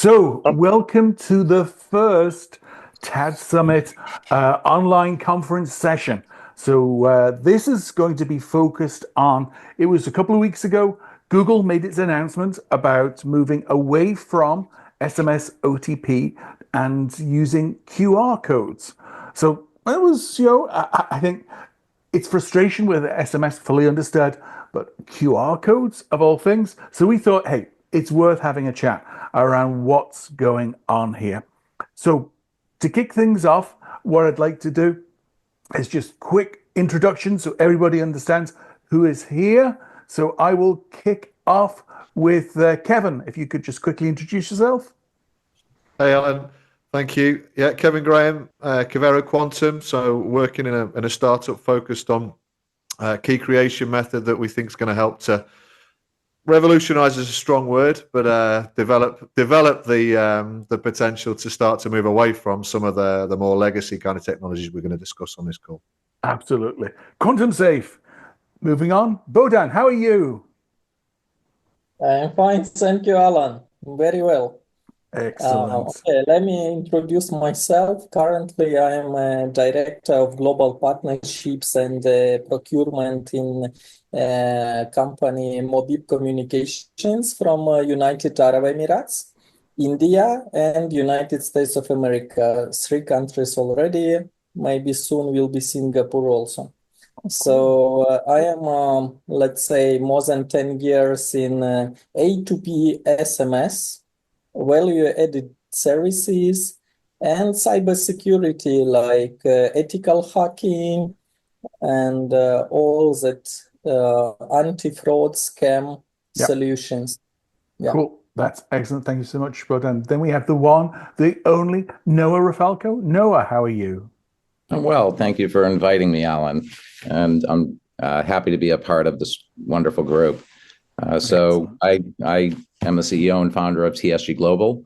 So, welcome to the first TADSummit online conference session. So, this is going to be focused on, it was a couple of weeks ago, Google made its announcement about moving away from SMS OTP and using QR codes. So, that was, I think it's frustration with SMS fully understood, but QR codes of all things. So we thought, hey, it's worth having a chat around what's going on here. So to kick things off, what I'd like to do is just quick introduction so everybody understands who is here. So I will kick off with Kevin. If you could just quickly introduce yourself. Hey, Alan. Thank you. Yeah, Kevin Graham, Cavero Quantum. So working in a startup focused on key creation method that we think is going to help to revolutionize is a strong word, but develop the potential to start to move away from some of the more legacy kind of technologies we're going to discuss on this call. Absolutely. Quantum safe. Moving on. Bodan, how are you? I'm fine, thank you, Alan. Very well. Excellent. Okay, let me introduce myself. Currently, I'm a director of global partnerships and procurement in company Mobib Communications from United Arab Emirates, India, and United States of America. 3 countries already. Maybe soon will be Singapore also. So I am, let's say, more than 10 years in A2P SMS, value-added services, and cybersecurity like ethical hacking and all that anti-fraud scam solutions. Yeah. Cool. That's excellent. Thank you so much, Bodan. Then we have the one, the only Noah Rafalco. Noah, how are you? Well, thank you for inviting me, Alan. And I'm happy to be a part of this wonderful group. So I am the CEO and founder of TSG Global.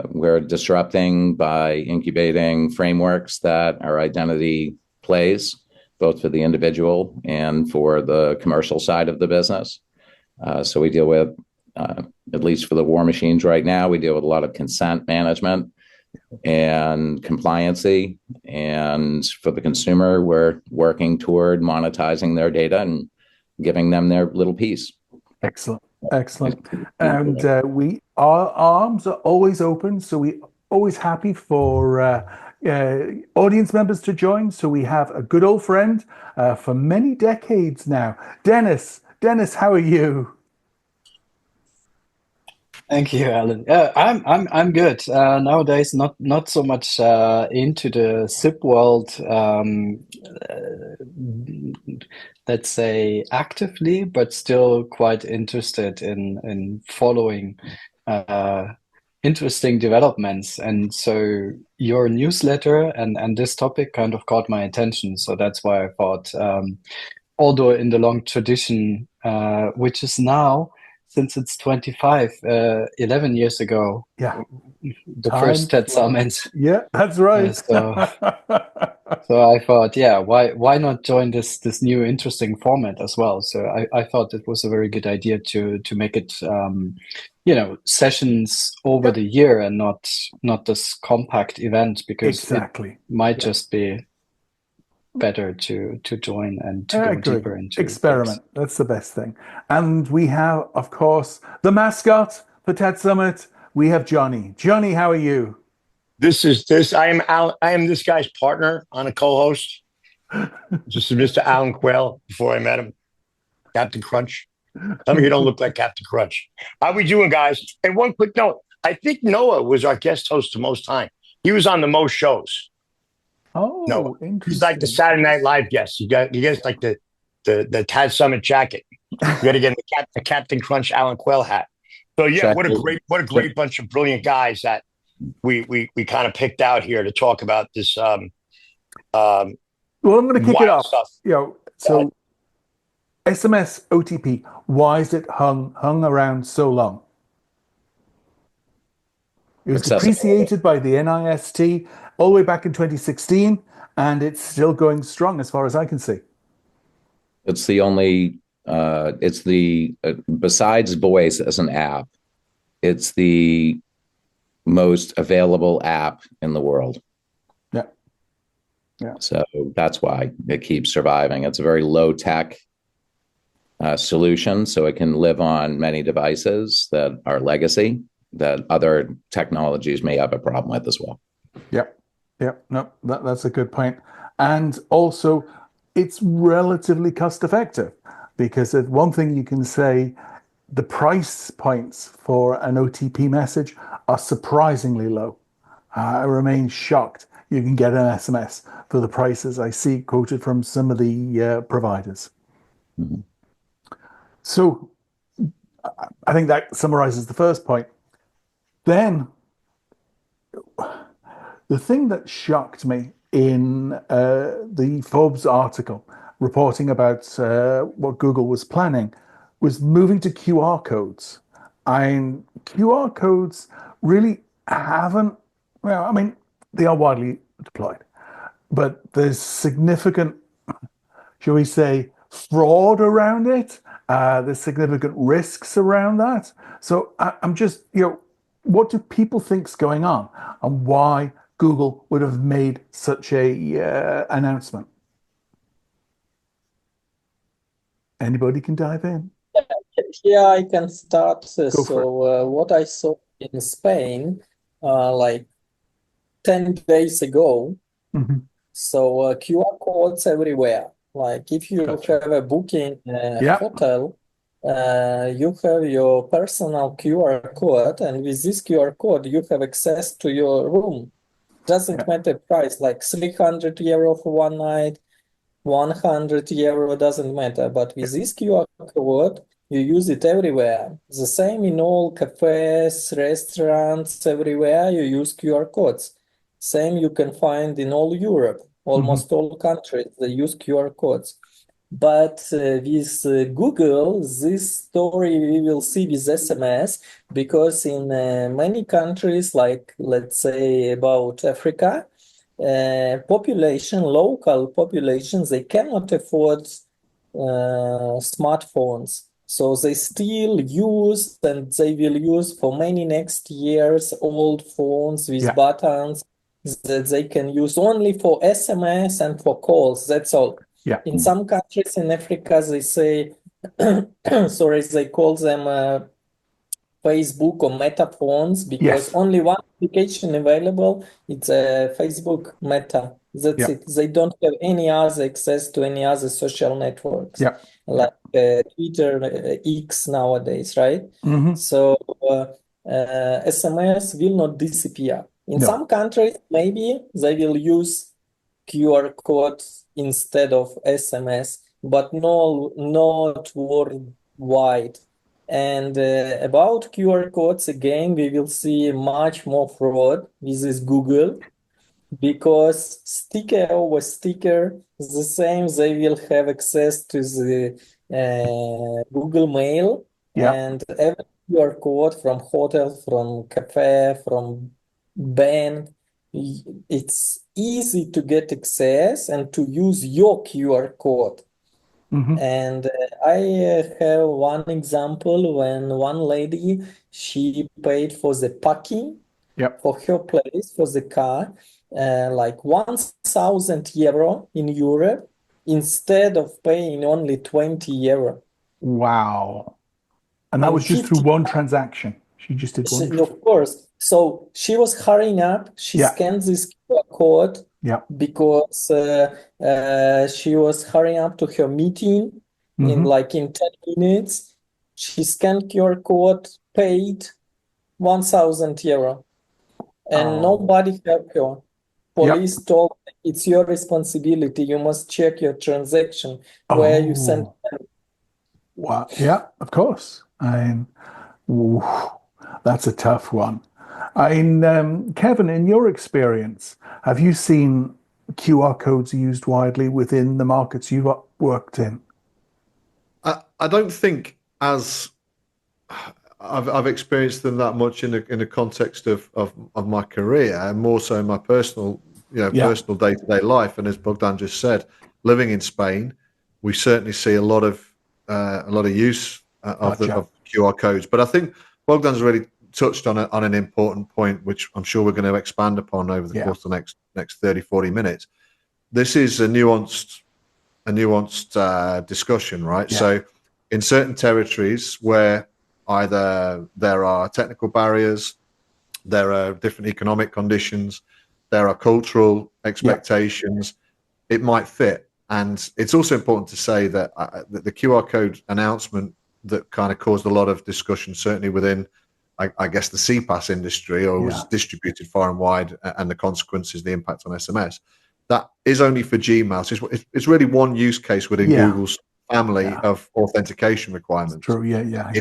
We're disrupting by incubating frameworks that our identity plays, both for the individual and for the commercial side of the business. So we deal with, at least for the war machines right now, we deal with a lot of consent management and compliancy. And for the consumer, we're working toward monetizing their data and giving them their little piece. Excellent. Excellent. And our arms are always open. So we're always happy for audience members to join. So we have a good old friend for many decades now. Dennis, how are you? Thank you, Alan. I'm good. Nowadays, not so much into the SIP world, let's say actively, but still quite interested in following interesting developments. And so your newsletter and this topic kind of caught my attention. So that's why I thought, although in the long tradition, which is now, since it's 25, 11 years ago, the first TADSummit. Yeah, that's right. So I thought, why not join this new interesting format as well? So I thought it was a very good idea to make it, sessions over the year and not this compact event, because it might just be better to join and to go deeper into experiment. things. That's the best thing. And we have, of course, the mascot for TADSummit. We have Johnny. Johnny, how are you? I am this guy's partner on a co-host. This is Mr. Alan Quayle before I met him. Captain Crunch. Tell me you don't look like Captain Crunch. How we doing, guys? And one quick note. I think Noah was our guest host the most time. He was on the most shows. Oh, no, interesting. He's like the Saturday Night Live guest. You guys like the TADSummit jacket. You got to get the Captain Crunch Alan Quayle hat. So yeah, what a great bunch of brilliant guys that we kind of picked out here to talk about this. Well, I'm going to kick it off. Stuff. So SMS OTP. Why is it hung around so long? It was depreciated by the NIST all the way back in 2016, and it's still going strong as far as I can see. It's the only, besides voice as an app, it's the most available app in the world. Yeah. Yeah. So that's why it keeps surviving. It's a very low tech solution, so it can live on many devices that are legacy that other technologies may have a problem with as well. Yep. Yep. No, that's a good point. And also, it's relatively cost effective because one thing you can say, the price points for an OTP message are surprisingly low. I remain shocked you can get an SMS for the prices I see quoted from some of the providers. Mm-hmm. So I think that summarizes the first point. Then the thing that shocked me in the Forbes article reporting about what Google was planning was moving to QR codes. And QR codes really haven't, well, I mean, they are widely deployed, but there's significant, shall we say, fraud around it. There's significant risks around that. So I'm just, what do people think's going on, and why Google would have made such a announcement? Anybody can dive in. Yeah, I can start. Go for it. What I saw in Spain, like 10 days ago, Mhm. so QR codes everywhere. Like if you Gotcha. have a booking Yeah. hotel, you have your personal QR code, and with this QR code, you have access to your room. Doesn't Yeah. matter price, like 300 euro for one night, 100 euro, doesn't matter. But with this QR code, you use it everywhere. The same in all cafes, restaurants, everywhere you use QR codes. Same you can find in all Europe, almost all countries, they use QR codes. But with Google, this story we will see with SMS, because in many countries, like let's say about Africa, local populations, they cannot afford smartphones. So they still use, and they will use for many next years, old phones with Yeah. buttons that they can use only for SMS and for calls. That's all. Yeah. In some countries in Africa, they say, sorry, they call them Facebook or Meta phones, because Yes. only one application available, it's Facebook Meta. That's Yeah. it. They don't have any other access to any other social networks, Yeah. like Twitter, X nowadays, right? Hmm. So SMS will not disappear. In No. some countries, maybe they will use QR codes instead of SMS, but no, not worldwide. And about QR codes, again, we will see much more fraud with this Google, because sticker over sticker, the same, they will have access to the Google Mail, Yeah. and every QR code from hotel, from cafe, from bank, it's easy to get access and to use your QR code. Hmm. And I have one example when one lady, she paid for the parking Yep. for her place for the car, like 1,000 euro in Europe, instead of paying only 20 euro. Wow. And that And was just through 50, one transaction. She just did one. of course. So she was hurrying up. She Yeah. scanned this QR code Yeah. because she was hurrying up to her meeting in Hmm. 10 minutes. She scanned QR code, paid 1,000 euro, and Oh. nobody helped her. Yep. Police told her, it's your responsibility. You must check your transaction where you sent. Oh. Wow. Yeah, of course. Ooh, that's a tough one. Kevin, in your experience, have you seen QR codes used widely within the markets you've worked in? I don't think as I've experienced them that much in the context of my career, and more so in my personal Yeah. personal day-to-day life. And as Bogdan just said, living in Spain, we certainly see a lot of use Gotcha. of QR codes. But I think Bogdan's already touched on an important point, which I'm sure we're going to expand upon over the course of the next 30, 40 minutes. This is a nuanced discussion, right? So in certain territories where either there are technical barriers, there are different economic conditions, there are cultural expectations, it might fit. And it's also important to say that the QR code announcement that kind of caused a lot of discussion, certainly within, I guess, the CPaaS industry, or was distributed far and wide, and the consequences, the impact on SMS, that is only for Gmail. So it's really one use case within Google's family of authentication requirements. True. Yeah.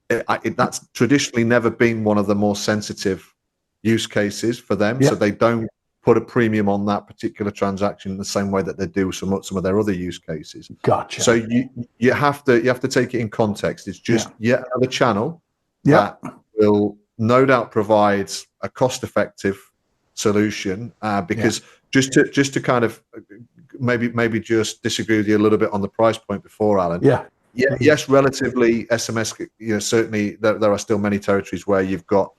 That's traditionally never been one of the more sensitive use cases for them. So they don't put a premium on that particular transaction in the same way that they do some of their other use cases. Gotcha. So you have to take it in context. It's just yet another channel that will no doubt provide a cost-effective solution, because just to kind of maybe just disagree with you a little bit on the price point before, Alan. Yes, relatively SMS, certainly there are still many territories where you've got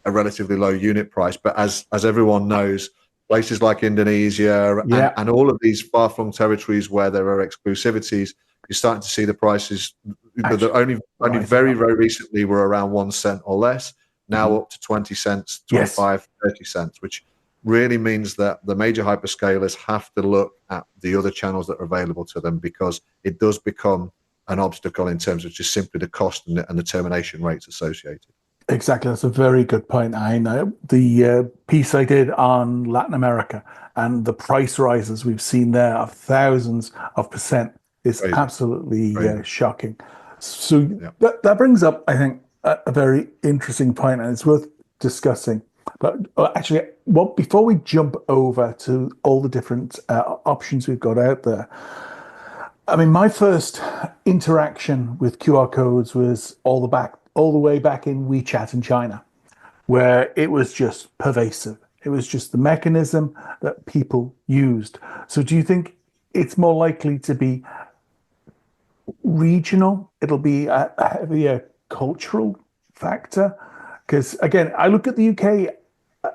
a relatively low unit price, but as everyone knows, places like Indonesia and all of these far-flung territories where there are exclusivities, you're starting to see the prices that only very recently were around 1 cent or less, now up to 20 cents, 25, 30 cents, which really means that the major hyperscalers have to look at the other channels that are available to them, because it does become an obstacle in terms of just simply the cost and the termination rates associated. Exactly. That's a very good point. I know the piece I did on Latin America and the price rises we've seen there of thousands of percent is absolutely shocking. So that brings up, I think, a very interesting point, and it's worth discussing. But actually, before we jump over to all the different options we've got out there, I mean, my first interaction with QR codes was all the way back in WeChat in China, where it was just pervasive. It was just the mechanism that people used. So do you think it's more likely to be regional? It'll be a heavier cultural factor? Because again, I look at the UK,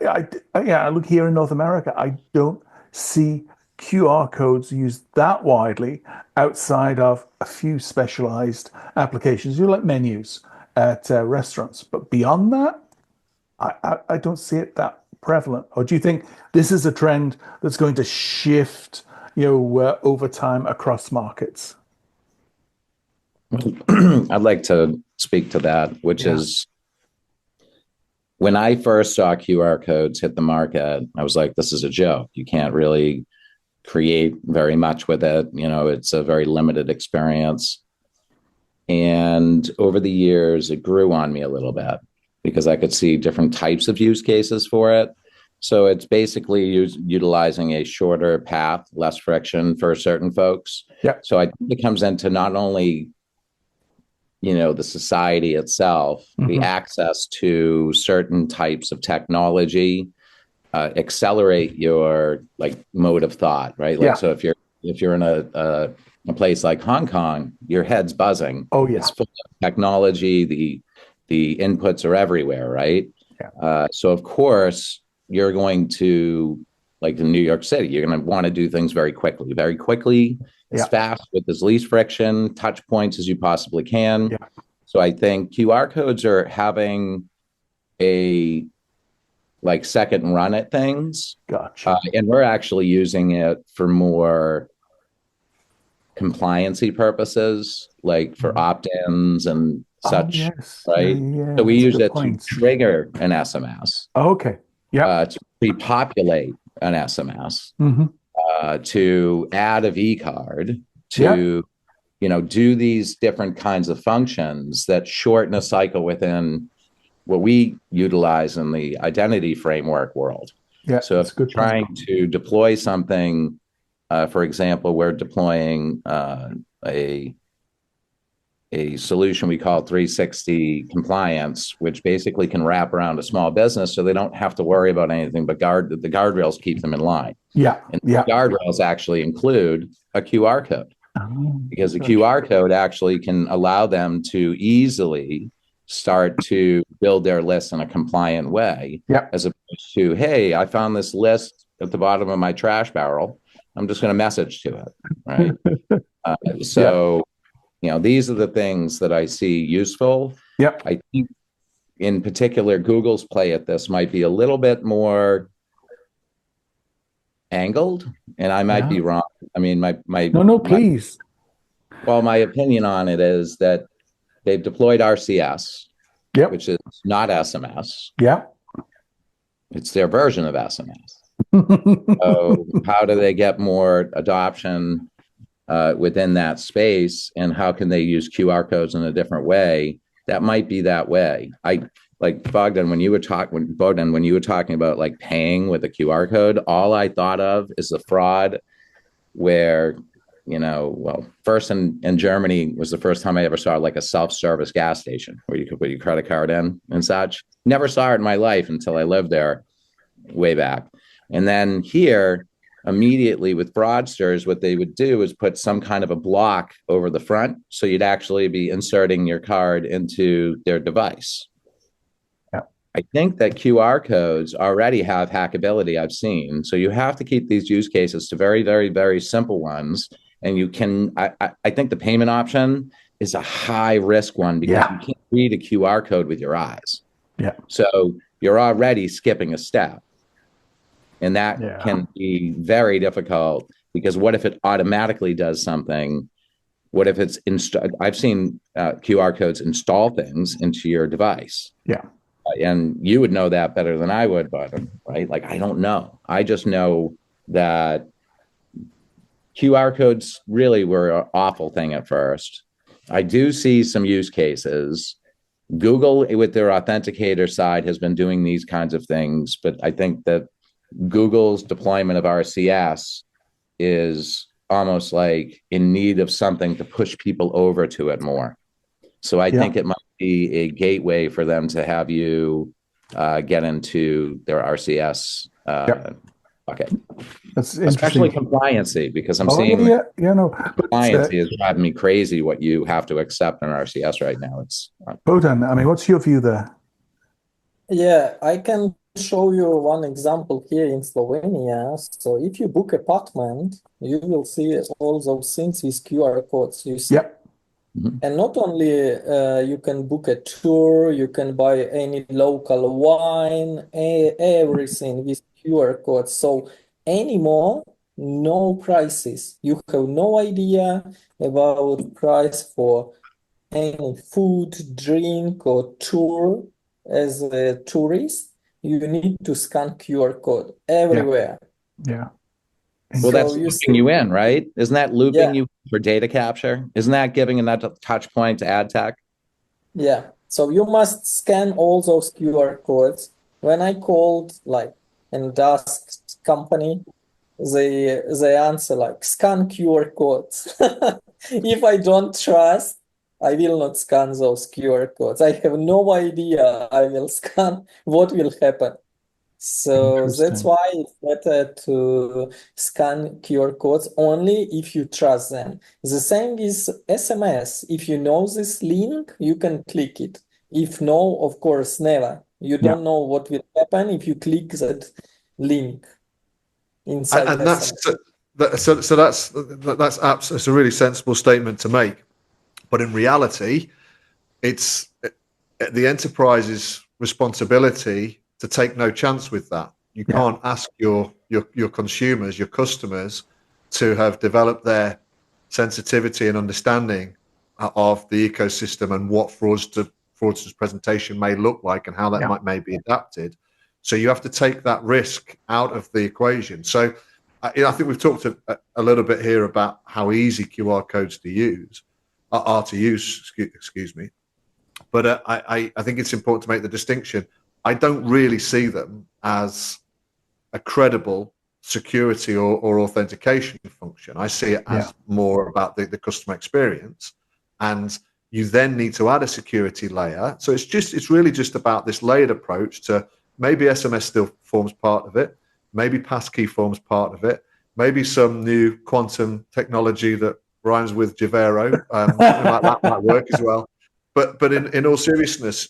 I look here in North America, I don't see QR codes used that widely outside of a few specialized applications, like menus at restaurants. But beyond that, I don't see it that prevalent. Or do you think this is a trend that's going to shift, over time across markets? I'd like to speak to that, which is, when I first saw QR codes hit the market, I was like, this is a joke. You can't really create very much with it. It's a very limited experience. And over the years, it grew on me a little bit because I could see different types of use cases for it. So it's basically utilizing a shorter path, less friction for certain folks. So I think it comes into not only the society itself, the access to certain types of technology, accelerate your mode of thought, right? So if you're in a place like Hong Kong, your head's buzzing. It's full of technology. The inputs are everywhere, right? So of course you're going to, like in New York City, you're going to want to do things very quickly, as fast, with as least friction, touch points as you possibly can. So I think QR codes are having a second run at things. And we're actually using it for more compliancy purposes, like for opt-ins and such, right? So we use it to trigger an SMS. To repopulate an SMS, to add a V card, to do these different kinds of functions that shorten a cycle within what we utilize in the identity framework world. So if you're trying to deploy something, for example, we're deploying a solution we call 360 compliance, which basically can wrap around a small business so they don't have to worry about anything but the guardrails keep them in line. And the guardrails actually include a QR code, because the QR code actually can allow them to easily start to build their list in a compliant way, as opposed to, hey, I found this list at the bottom of my trash barrel. I'm just going to message to it, right? So, these are the things that I see useful. I think, in particular, Google's play at this might be a little bit more angled, and I might be wrong. I mean, please. My opinion on it is that they've deployed RCS, which is not SMS. It's their version of SMS. So how do they get more adoption within that space, and how can they use QR codes in a different way? That might be that way. Like Bogdan, when you were talking about like paying with a QR code, all I thought of is the fraud where, first in Germany was the first time I ever saw like a self-service gas station where you could put your credit card in and such. Never saw it in my life until I lived there way back. And then here, immediately with fraudsters, what they would do is put some kind of a block over the front. So you'd actually be inserting your card into their device. I think that QR codes already have hackability, I've seen. So you have to keep these use cases to very, very, very simple ones. And you can, I think the payment option is a high risk one because you can't read a QR code with your eyes. So you're already skipping a step. And that can be very difficult because what if it automatically does something? What if it's I've seen QR codes install things into your device. And you would know that better than I would, but right? Like, I don't know. I just know that QR codes really were an awful thing at first. I do see some use cases. Google, with their authenticator side, has been doing these kinds of things, but I think that Google's deployment of RCS is almost like in need of something to push people over to it more. So I think it might be a gateway for them to have you get into their RCS bucket. That's especially compliancy, because I'm seeing compliancy is driving me crazy. What you have to accept in RCS right now. It's Botan, I mean, what's your view there? Yeah, I can show you one example here in Slovenia. So if you book apartment, you will see all those things with QR codes. You see. And not only you can book a tour, you can buy any local wine, everything with QR codes. So anymore, no prices. You have no idea about price for any food, drink, or tour as a tourist. You need to scan QR code everywhere. Well, that's looping you in, right? Isn't that looping you for data capture? Isn't that giving another touch point to ad tech? Yeah. So you must scan all those QR codes. When I called and asked company, they answer scan QR codes. If I don't trust, I will not scan those QR codes. I have no idea I will scan what will happen. So that's why it's better to scan QR codes only if you trust them. The same with SMS. If you know this link, you can click it. If no, of course, never. You don't know what will happen if you click that link inside. And that's a really sensible statement to make. But in reality, it's the enterprise's responsibility to take no chance with that. You can't ask your consumers, your customers, to have developed their sensitivity and understanding of the ecosystem and what fraudster's presentation may look like and how that may be adapted. So you have to take that risk out of the equation. So I think we've talked a little bit here about how easy QR codes are to use. Excuse me. But I think it's important to make the distinction. I don't really see them as a credible security or authentication function. I see it as more about the customer experience, and you then need to add a security layer. So it's really just about this layered approach to maybe SMS still forms part of it, maybe passkey forms part of it, maybe some new quantum technology that rhymes with Javero, that might work as well. But in all seriousness,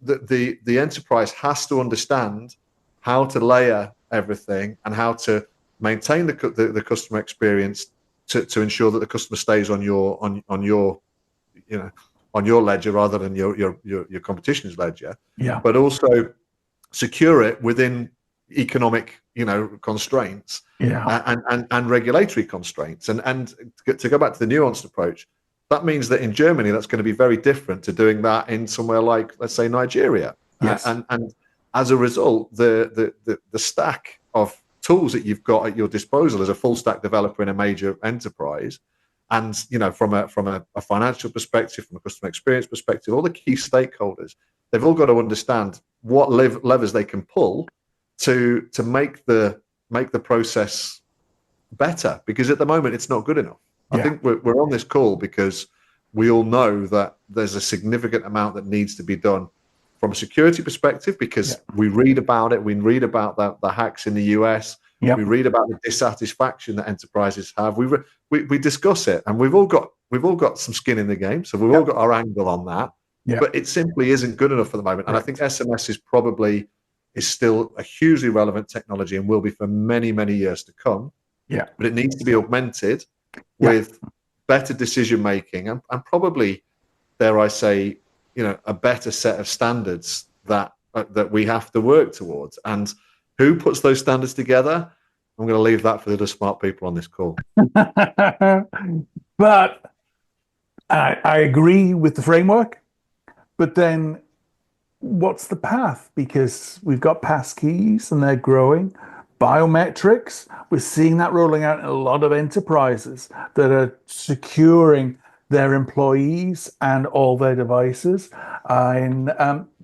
the enterprise has to understand how to layer everything and how to maintain the customer experience to ensure that the customer stays on your on your ledger rather than your competition's ledger. Yeah. But also secure it within economic constraints and regulatory constraints. And to go back to the nuanced approach, that means that in Germany that's going to be very different to doing that in somewhere like, let's say, Nigeria. Yes. And as a result, the stack of tools that you've got at your disposal as a full stack developer in a major enterprise, and from a financial perspective, from a customer experience perspective, all the key stakeholders, they've all got to understand what levers they can pull to make the process better, because at the moment it's not good enough. I think we're on this call because we all know that there's a significant amount that needs to be done from a security perspective, because we read about it. We read about the hacks in the US. We read about the dissatisfaction that enterprises have. We discuss it, and we've all got some skin in the game, so we've all got our angle on that. But it simply isn't good enough at the moment. And I think SMS is still a hugely relevant technology and will be for many, many years to come. But it needs to be augmented with better decision making and probably, dare I say, a better set of standards that we have to work towards. And who puts those standards together? I'm going to leave that for the smart people on this call. But I agree with the framework. But then what's the path? Because we've got passkeys and they're growing. Biometrics, we're seeing that rolling out in a lot of enterprises that are securing their employees and all their devices. And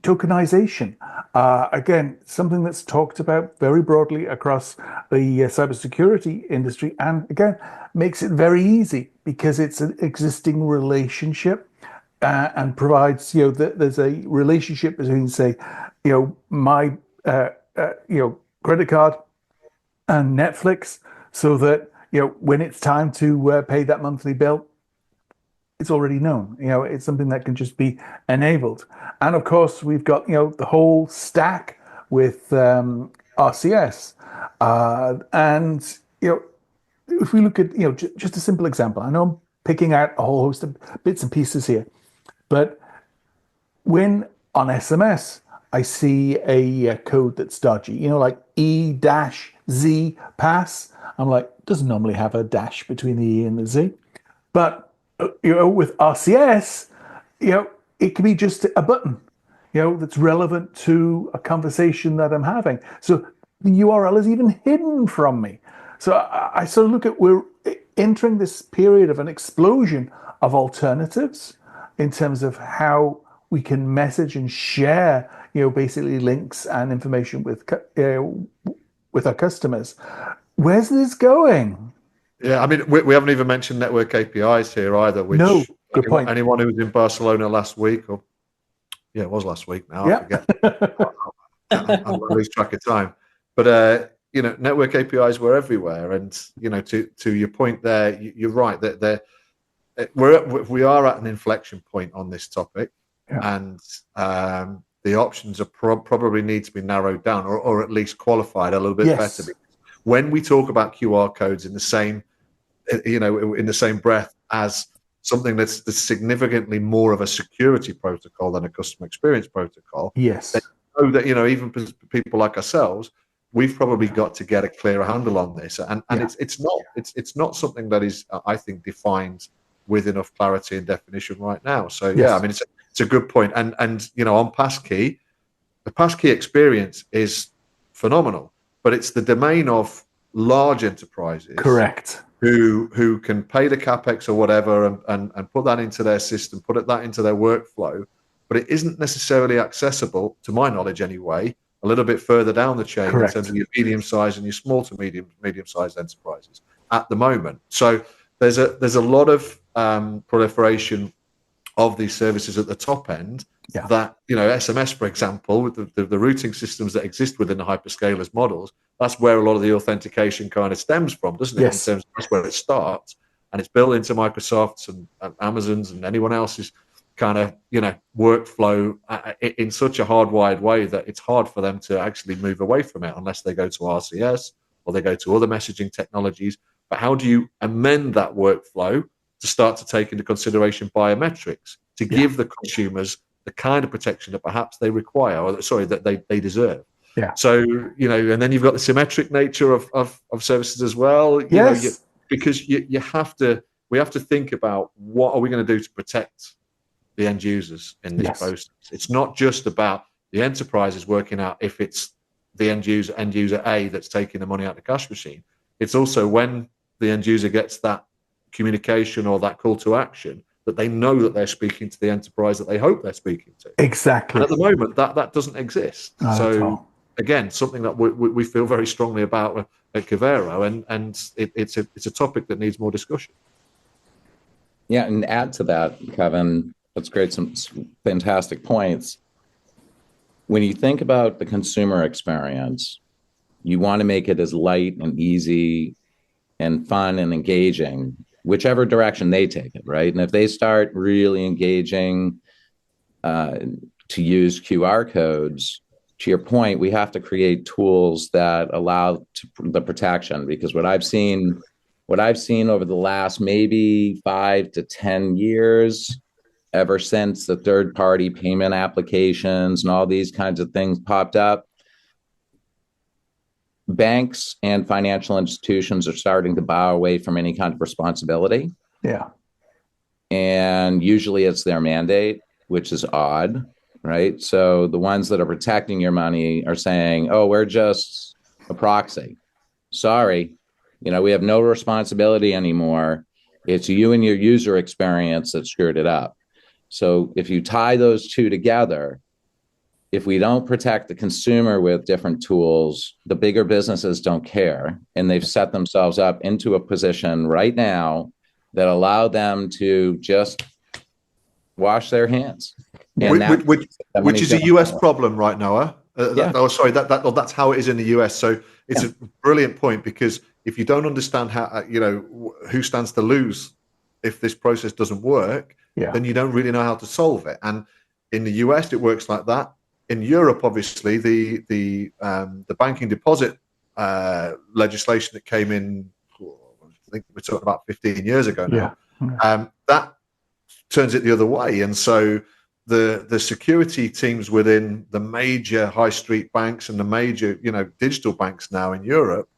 tokenization, again, something that's talked about very broadly across the cybersecurity industry, and again, makes it very easy because it's an existing relationship and provides, that there's a relationship between, say, my, credit card and Netflix, so that, when it's time to pay that monthly bill, it's already known. It's something that can just be enabled. And of course, we've got, the whole stack with RCS. And, if we look at, just a simple example, I know I'm picking out a whole host of bits and pieces here, but when on SMS, I see a code that's dodgy, like E-Z pass, I'm like, doesn't normally have a dash between the E and the Z. But with RCS, it can be just a button, that's relevant to a conversation that I'm having. So the URL is even hidden from me. So I sort of look at, we're entering this period of an explosion of alternatives in terms of how we can message and share, basically links and information with our customers. Where's this going? Yeah, I mean, we haven't even mentioned network APIs here either. Which, no, good point. Anyone who was in Barcelona last week, or it was last week now. I forget. I lose track of time. But network APIs were everywhere, and to your point there, you're right that we are at an inflection point on this topic, and the options are probably need to be narrowed down, or at least qualified a little bit better. Because when we talk about QR codes in the same breath as something that's significantly more of a security protocol than a customer experience protocol, yes, know that even people like ourselves, we've probably got to get a clearer handle on this, and it's not something that is, I think, defined with enough clarity and definition right now. So I mean, it's a good point, and on passkey, the passkey experience is phenomenal, but it's the domain of large enterprises, correct, who can pay the capex or whatever and put that into their system, put that into their workflow, but it isn't necessarily accessible, to my knowledge anyway, a little bit further down the chain, correct, in terms of your medium-sized and your small to medium-sized enterprises at the moment. So there's a lot of proliferation of these services at the top end. That SMS, for example, with the routing systems that exist within the hyperscalers models, that's where a lot of the authentication kind of stems from, doesn't it? Yes. In terms of that's where it starts, and it's built into Microsoft's and Amazon's and anyone else's kind of, workflow in such a hardwired way that it's hard for them to actually move away from it unless they go to RCS or they go to other messaging technologies. But how do you amend that workflow to start to take into consideration biometrics to give the consumers the kind of protection that perhaps they require, or sorry, that they deserve? Yeah. So, and then you've got the symmetric nature of services as well. Because we have to think about what are we going to do to protect the end users in this process. It's not just about the enterprises working out if it's the end user A that's taking the money out of the cash machine. It's also when the end user gets that communication or that call to action that they know that they're speaking to the enterprise that they hope they're speaking to. Exactly. And at the moment, that doesn't exist. Not at all. Again, something that we feel very strongly about at Covero, and it's a topic that needs more discussion. Yeah, and add to that, Kevin, that's great, some fantastic points. When you think about the consumer experience, you want to make it as light and easy and fun and engaging, whichever direction they take it, right? And if they start really engaging to use QR codes, to your point, we have to create tools that allow the protection, because what I've seen over the last maybe 5 to 10 years, ever since the third-party payment applications and all these kinds of things popped up, banks and financial institutions are starting to bow away from any kind of responsibility. Yeah. And usually it's their mandate, which is odd, right? So the ones that are protecting your money are saying, oh, we're just a proxy. Sorry, we have no responsibility anymore. It's you and your user experience that screwed it up. So if you tie those two together, if we don't protect the consumer with different tools, the bigger businesses don't care. And they've set themselves up into a position right now that allow them to just wash their hands. Which is a US problem right now. That's how it is in the US. So it's a brilliant point, because if you don't understand how, who stands to lose if this process doesn't work, then you don't really know how to solve it. And in the US, it works like that. In Europe, obviously, the banking deposit legislation that came in, I think we're talking about 15 years ago now, that turns it the other way. And so the security teams within the major high street banks and the major, digital banks now in Europe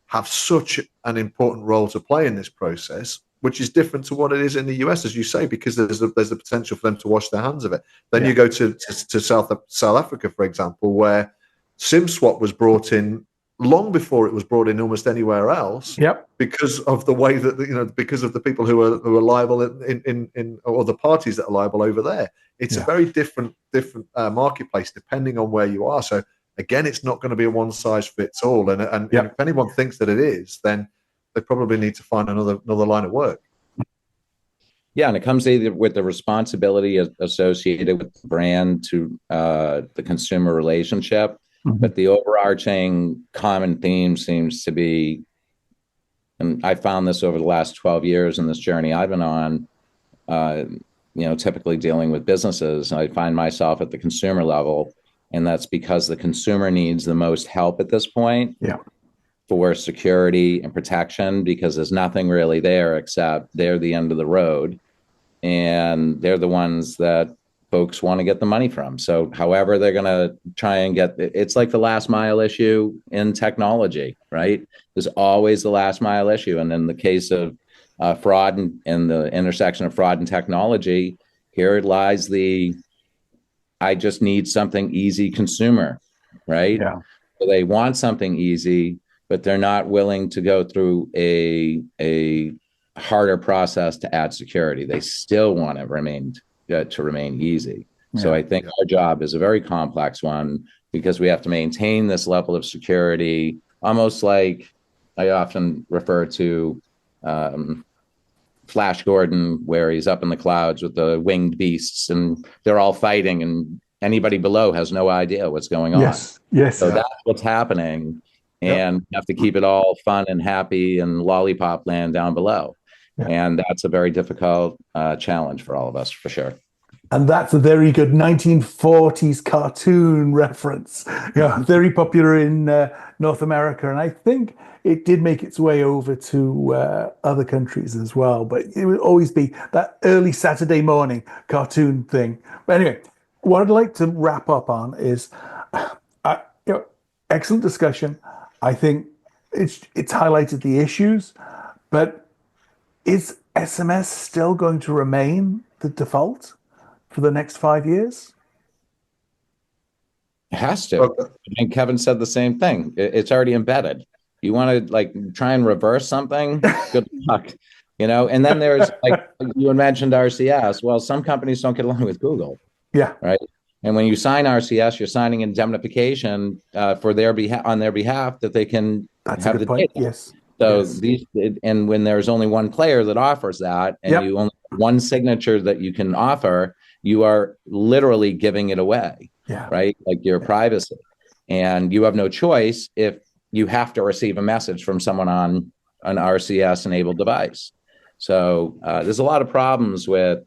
have such an important role to play in this process, which is different to what it is in the US, as you say, because there's the potential for them to wash their hands of it. Then you go to South Africa, for example, where SIM swap was brought in long before it was brought in almost anywhere else. Because of the way that because of the people who are liable in or the parties that are liable over there. It's a very different marketplace depending on where you are. So again, it's not going to be a one size fits all. And if anyone thinks that it is, then they probably need to find another line of work. Yeah, and it comes either with the responsibility associated with the brand to the consumer relationship, but the overarching common theme seems to be, and I found this over the last 12 years in this journey I've been on, typically dealing with businesses, I find myself at the consumer level, and that's because the consumer needs the most help at this point. For security and protection, because there's nothing really there except they're the end of the road, and they're the ones that folks want to get the money from. So however they're going to try and get, it's like the last mile issue in technology, right? There's always the last mile issue. And in the case of fraud and the intersection of fraud and technology, here lies I just need something easy consumer, right? So they want something easy, but they're not willing to go through a harder process to add security. They still want to remain easy. So I think our job is a very complex one, because we have to maintain this level of security, almost like I often refer to Flash Gordon, where he's up in the clouds with the winged beasts and they're all fighting and anybody below has no idea what's going on. So that's what's happening. And you have to keep it all fun and happy and lollipop land down below. And that's a very difficult challenge for all of us, for sure. And that's a very good 1940s cartoon reference. Yeah, very popular in North America. And I think it did make its way over to other countries as well. But it would always be that early Saturday morning cartoon thing. But anyway, what I'd like to wrap up on is excellent discussion. I think it's highlighted the issues, but is SMS still going to remain the default for the next 5 years? It has to. Okay. And Kevin said the same thing. It's already embedded. You want to like try and reverse something? Good luck. And then there's like you mentioned RCS. Well, some companies don't get along with Google. Yeah. Right. And when you sign RCS, you're signing indemnification for their on their behalf that they can That's a have good the point. data. Yes. So yes. and when there's only one player that offers that, and you only have one signature that you can offer, you are literally giving it away. Yeah. Right. Like your privacy. And you have no choice if you have to receive a message from someone on an RCS enabled device. So there's a lot of problems with,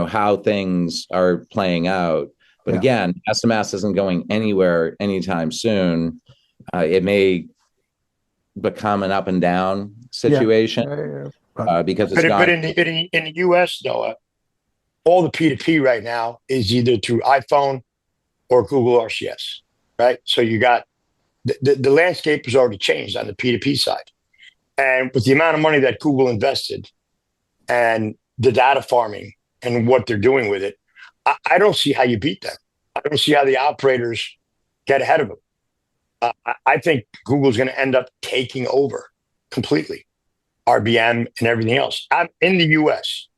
how things are playing out. But again, SMS isn't going anywhere anytime soon. It may become an up and down situation because it's but in the US, Noah, all the P2P right now is either through iPhone or Google RCS, right? So you got the landscape has already changed on the P2P side. And with the amount of money that Google invested and the data farming and what they're doing with it, I don't see how you beat them. I don't see how the operators get ahead of them. I think Google's going to end up taking over completely RBM and everything else. I'm in the US.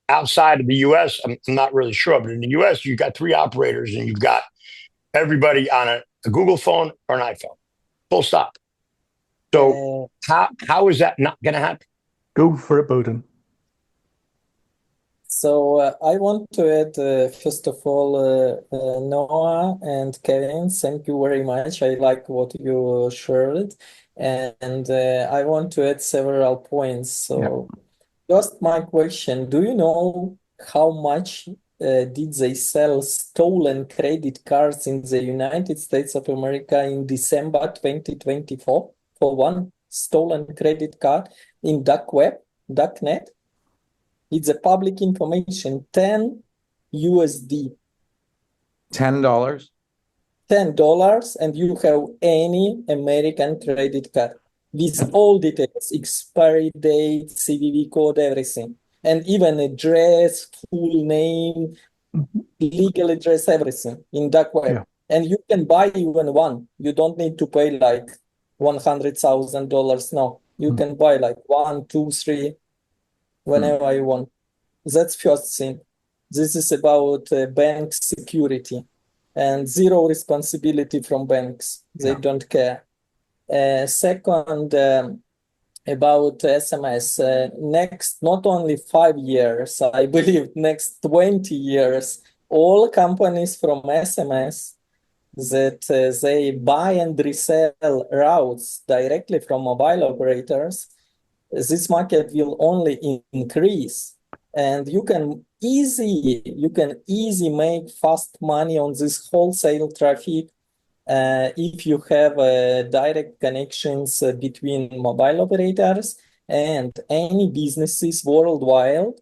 Outside of the US, I'm not really sure, but in the US, you've got 3 operators and you've got everybody on a Google phone or an iPhone. Full stop. So how is that not going to happen? Go for it, Bowden. So I want to add, first of all, Noah and Kevin, thank you very much. I like what you shared. And I want to add several points. So just my question, do you know how much did they sell stolen credit cards in the United States of America in December 2024 for one stolen credit card in darknet? It's a public information, 10 USD. $10? $10, and you have any American credit card with all details, expiry date, CVV code, everything. And even address, full name, legal address, everything in dark web. Yeah. And you can buy even one. You don't need to pay like $100,000. No, you can buy like 1, 2, 3, whenever you want. That's first thing. This is about bank security and zero responsibility from banks. They don't care. Second, about SMS, next, not only 5 years, I believe next 20 years, all companies from SMS that they buy and resell routes directly from mobile operators, this market will only increase. And you can easy make fast money on this wholesale traffic if you have direct connections between mobile operators and any businesses worldwide,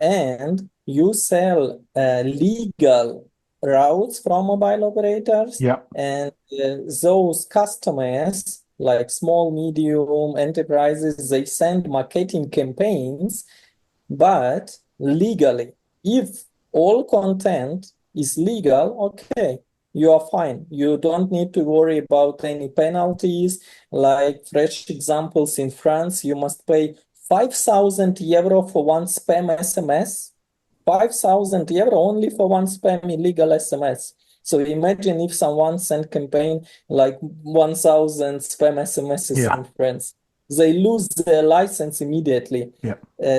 and you sell legal routes from mobile operators, and those customers, like small, medium enterprises, they send marketing campaigns, but legally. If all content is legal, okay, you are fine. You don't need to worry about any penalties. Like fresh examples in France, you must pay 5,000 euro for one spam SMS. 5,000 euro only for one spam illegal SMS. So imagine if someone sent campaign like 1,000 spam SMSs in France. They lose their license immediately.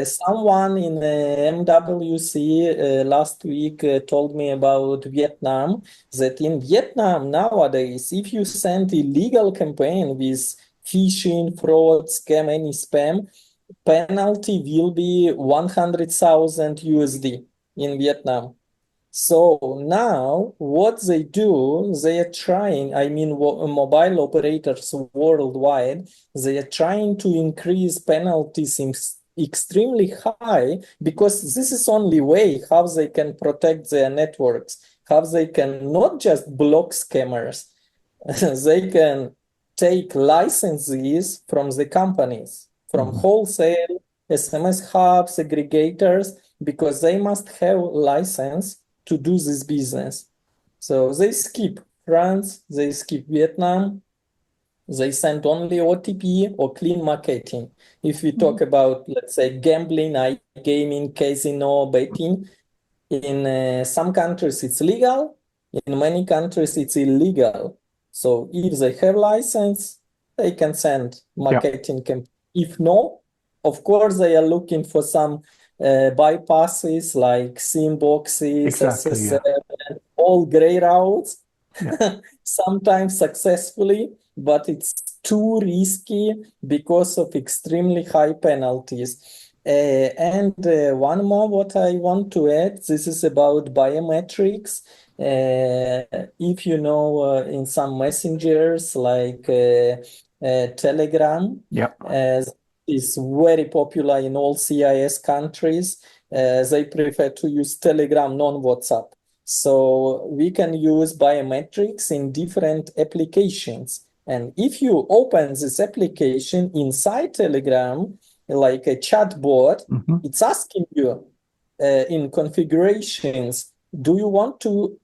Someone in MWC last week told me about Vietnam, that in Vietnam nowadays, if you send illegal campaign with phishing, fraud, scam, any spam, penalty will be 100,000 USD. in Vietnam. So now what they do, they are trying, I mean, mobile operators worldwide, they are trying to increase penalties extremely high, because this is only way how they can protect their networks, how they can not just block scammers, they can take licenses from the companies, from wholesale, SMS hubs, aggregators, because they must have license to do this business. So they skip France, they skip Vietnam, they send only OTP or clean marketing. If we talk about, let's say, gambling, iGaming, casino, betting, in some countries it's legal, in many countries it's illegal. So if they have license, they can send marketing campaign. If no, of course they are looking for some bypasses like SIM boxes, Exactly, yeah. SS7, all gray routes, Yeah. sometimes successfully, but it's too risky because of extremely high penalties. And one more what I want to add, this is about biometrics. If you know, in some messengers like Telegram, Yep. is very popular in all CIS countries. They prefer to use Telegram, non-WhatsApp. So we can use biometrics in different applications. And if you open this application inside Telegram, like a chatbot, it's asking you in configurations, do you want to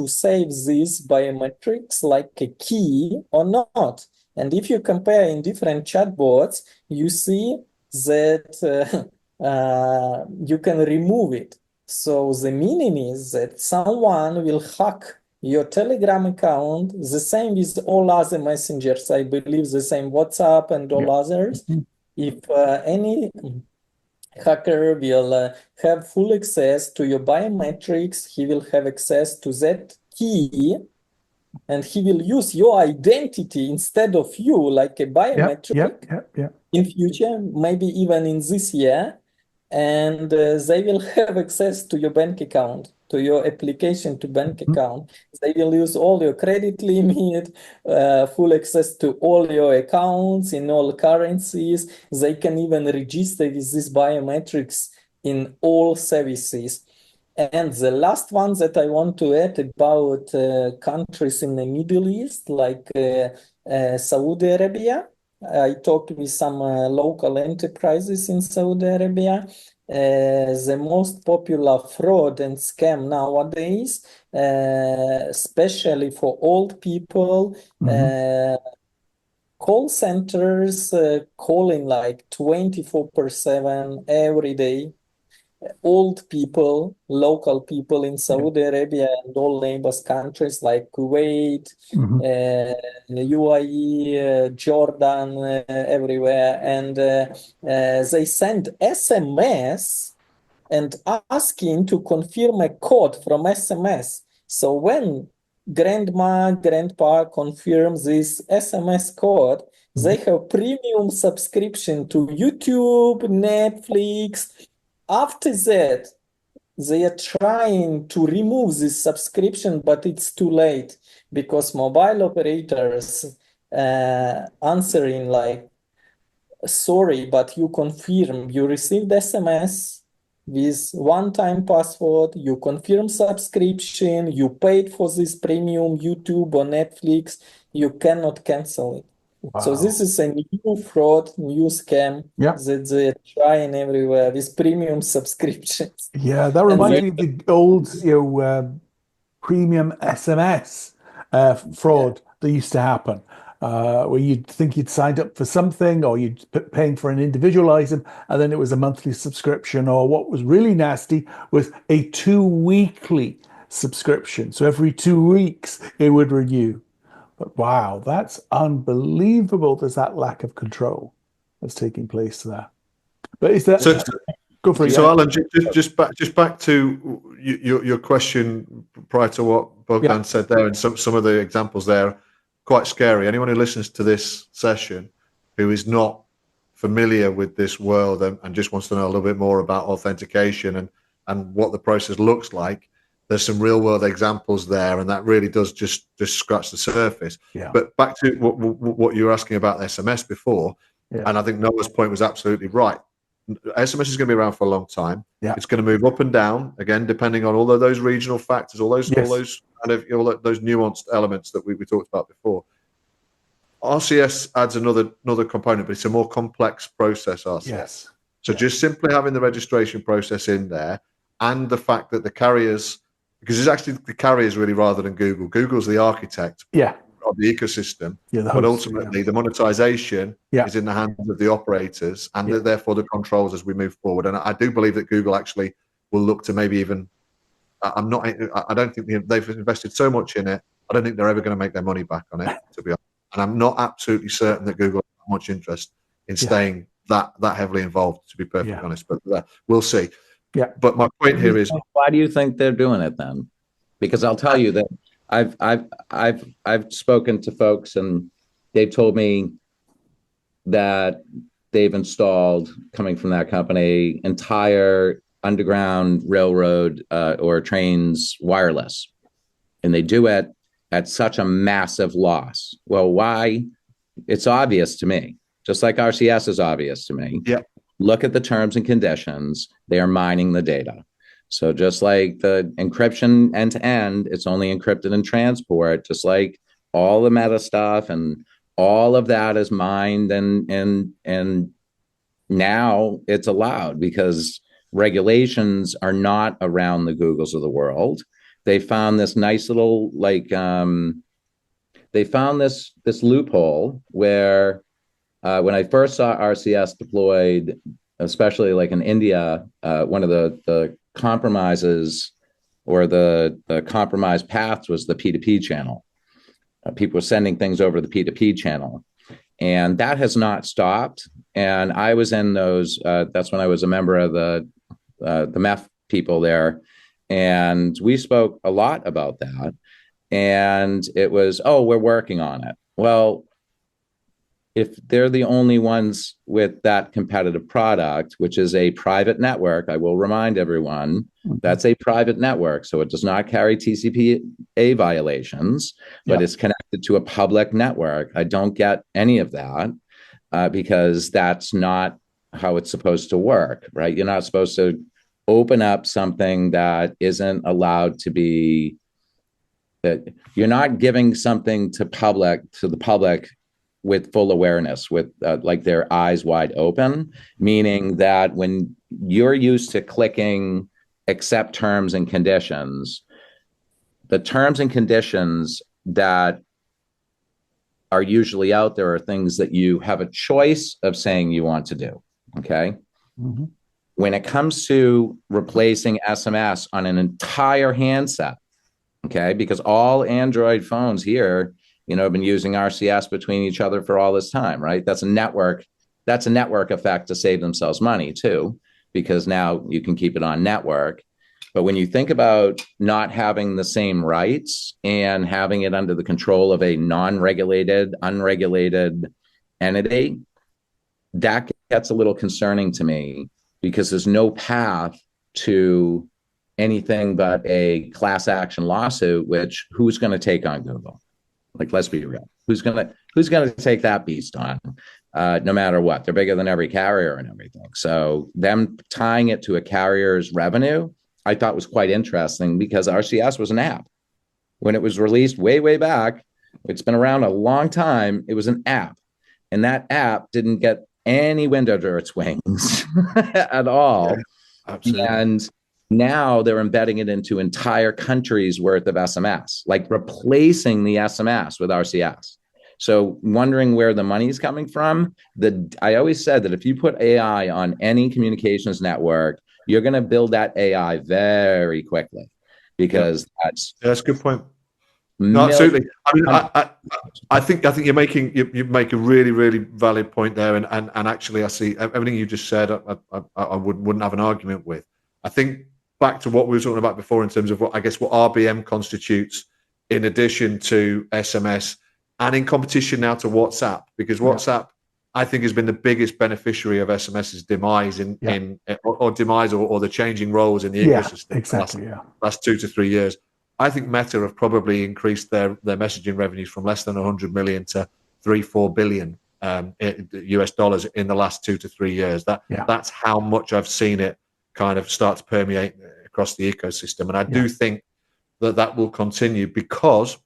save these biometrics like a key or not? And if you compare in different chatbots, you see that you can remove it. So the meaning is that someone will hack your Telegram account, the same with all other messengers, I believe the same WhatsApp and all others. If any hacker will have full access to your biometrics, he will have access to that key, and he will use your identity instead of you, like a biometric in future, maybe even in this year. And they will have access to your bank account, to your application to bank account. They will use all your credit limit, full access to all your accounts in all currencies. They can even register with these biometrics in all services. And the last one that I want to add about countries in the Middle East, like Saudi Arabia. I talked with some local enterprises in Saudi Arabia. The most popular fraud and scam nowadays, especially for old people, call centers calling like 24/7 every day. Old people, local people in Saudi Arabia and all neighbors countries like Kuwait, UAE, Jordan, everywhere. And they send SMS and asking to confirm a code from SMS. So when grandma, grandpa confirms this SMS code, they have premium subscription to YouTube, Netflix. After that, they are trying to remove this subscription, but it's too late because mobile operators answering like, sorry, but you confirm you received SMS with one-time password, you confirm subscription, you paid for this premium YouTube or Netflix, you cannot cancel it. So this is a new fraud, new scam that they're trying everywhere with premium subscriptions. Yeah, that reminds me of the old, premium SMS fraud that used to happen, where you'd think you'd signed up for something, or you'd paying for an individual item, and then it was a monthly subscription, or what was really nasty was a 2-weekly subscription. So every 2 weeks it would renew. But wow, that's unbelievable. There's that lack of control that's taking place there. But is that go for it? So Alan, just back to your question prior to what Bogdan said there, and some of the examples there, quite scary. Anyone who listens to this session who is not familiar with this world and just wants to know a little bit more about authentication and what the process looks like, there's some real world examples there, and that really does just scratch the surface. Yeah. But back to what you were asking about SMS before, and I think Noah's point was absolutely right. SMS is going to be around for a long time. Yeah. It's going to move up and down again, depending on all of those regional factors, all those kind of those nuanced elements that we talked about before. RCS adds another component, but it's a more complex process. RCS. Yes. So just simply having the registration process in there, and the fact that the carriers, because it's actually the carriers really rather than Google. Google's the architect of the ecosystem, but ultimately the monetization is in the hands of the operators, and therefore the controls as we move forward. And I do believe that Google actually will look to maybe even. I don't think they've invested so much in it. I don't think they're ever going to make their money back on it, to be honest. And I'm not absolutely certain that Google has much interest in staying that heavily involved, to be perfectly honest. But we'll see. Yeah. But my point here is, why do you think they're doing it then? Because I'll tell you that I've spoken to folks, and they've told me that they've installed, coming from that company, entire underground railroad or trains wireless, and they do it at such a massive loss. Well, why? It's obvious to me, just like RCS is obvious to me. Yeah. Look at the terms and conditions. They are mining the data. So just like the encryption end to end, it's only encrypted in transport, just like all the meta stuff and all of that is mined, and now it's allowed because regulations are not around the Googles of the world. They found this nice little, they found this loophole where when I first saw RCS deployed, especially like in India, one of the compromises or the compromised paths was the P2P channel. People were sending things over the P2P channel, and that has not stopped. And I was in those. That's when I was a member of the MEF people there, and we spoke a lot about that. And it was, oh, we're working on it. Well, if they're the only ones with that competitive product, which is a private network, I will remind everyone, that's a private network. So it does not carry TCPA violations, but it's connected to a public network. I don't get any of that because that's not how it's supposed to work, right? You're not supposed to open up something that isn't allowed to be, that you're not giving something to the public with full awareness, with like their eyes wide open, meaning that when you're used to clicking accept terms and conditions, the terms and conditions that are usually out there are things that you have a choice of saying you want to do, okay? Mm-hmm. When it comes to replacing SMS on an entire handset, okay, because all Android phones here, have been using RCS between each other for all this time, right? That's a network effect to save themselves money too, because now you can keep it on network. But when you think about not having the same rights and having it under the control of a non-regulated, unregulated entity, that gets a little concerning to me, because there's no path to anything but a class action lawsuit, which who's going to take on Google? Like, let's be real. Who's gonna take that beast on? No matter what, they're bigger than every carrier and everything. So them tying it to a carrier's revenue, I thought was quite interesting, because RCS was an app. When it was released way back, it's been around a long time. It was an app, and that app didn't get any wind under its wings at all. Yeah, absolutely. And now they're embedding it into entire countries worth of SMS, like replacing the SMS with RCS. So wondering where the money is coming from. I always said that if you put AI on any communications network, you're going to build that AI very quickly, because that's a good point. No, absolutely. I mean, I think you make a really valid point there, and actually I see everything you just said. I wouldn't have an argument with. I think back to what we were talking about before in terms of what RBM constitutes in addition to SMS, and in competition now to WhatsApp, because WhatsApp I think has been the biggest beneficiary of SMS's demise or demise or the changing roles in the ecosystem. Exactly. Last 2 to 3 years. I think Meta have probably increased their messaging revenues from less than 100 million to 3-4 billion US dollars in the last 2 to 3 years. That's how much I've seen it kind of start to permeate across the ecosystem, and I do think that will continue because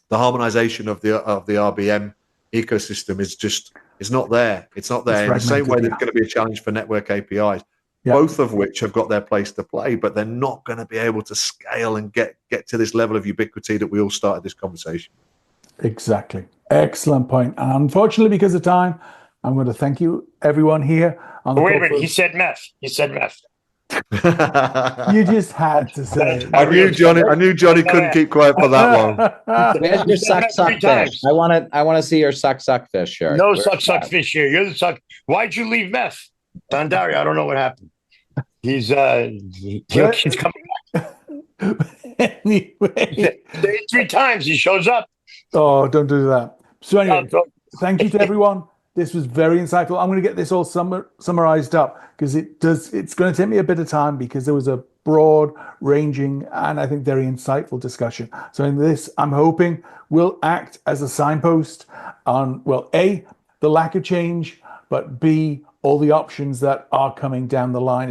the harmonization of the RBM ecosystem is not there. It's not there in the same way there's going to be a challenge for network APIs. Both of which have got their place to play, but they're not going to be able to scale and get to this level of ubiquity that we all started this conversation. Exactly. Excellent point. And unfortunately, because of time, I'm going to thank you, everyone here. Wait a minute. He said meth. He said meth. You just had to say it. I knew Johnny couldn't keep quiet for that long. Where's your suck fish? I want to see your suck fish shirt. No suck fish here. You're the suck. Why'd you leave meth? Dandari, I don't know what happened. He's coming back. Anyway. Say 3 times, he shows up. Oh, don't do that. So anyway, thank you to everyone. This was very insightful. I'm going to get this all summarized up because it's going to take me a bit of time because there was a broad ranging and I think very insightful discussion. So in this, I'm hoping will act as a signpost on, well, A, the lack of change, but B, all the options that are coming down the line,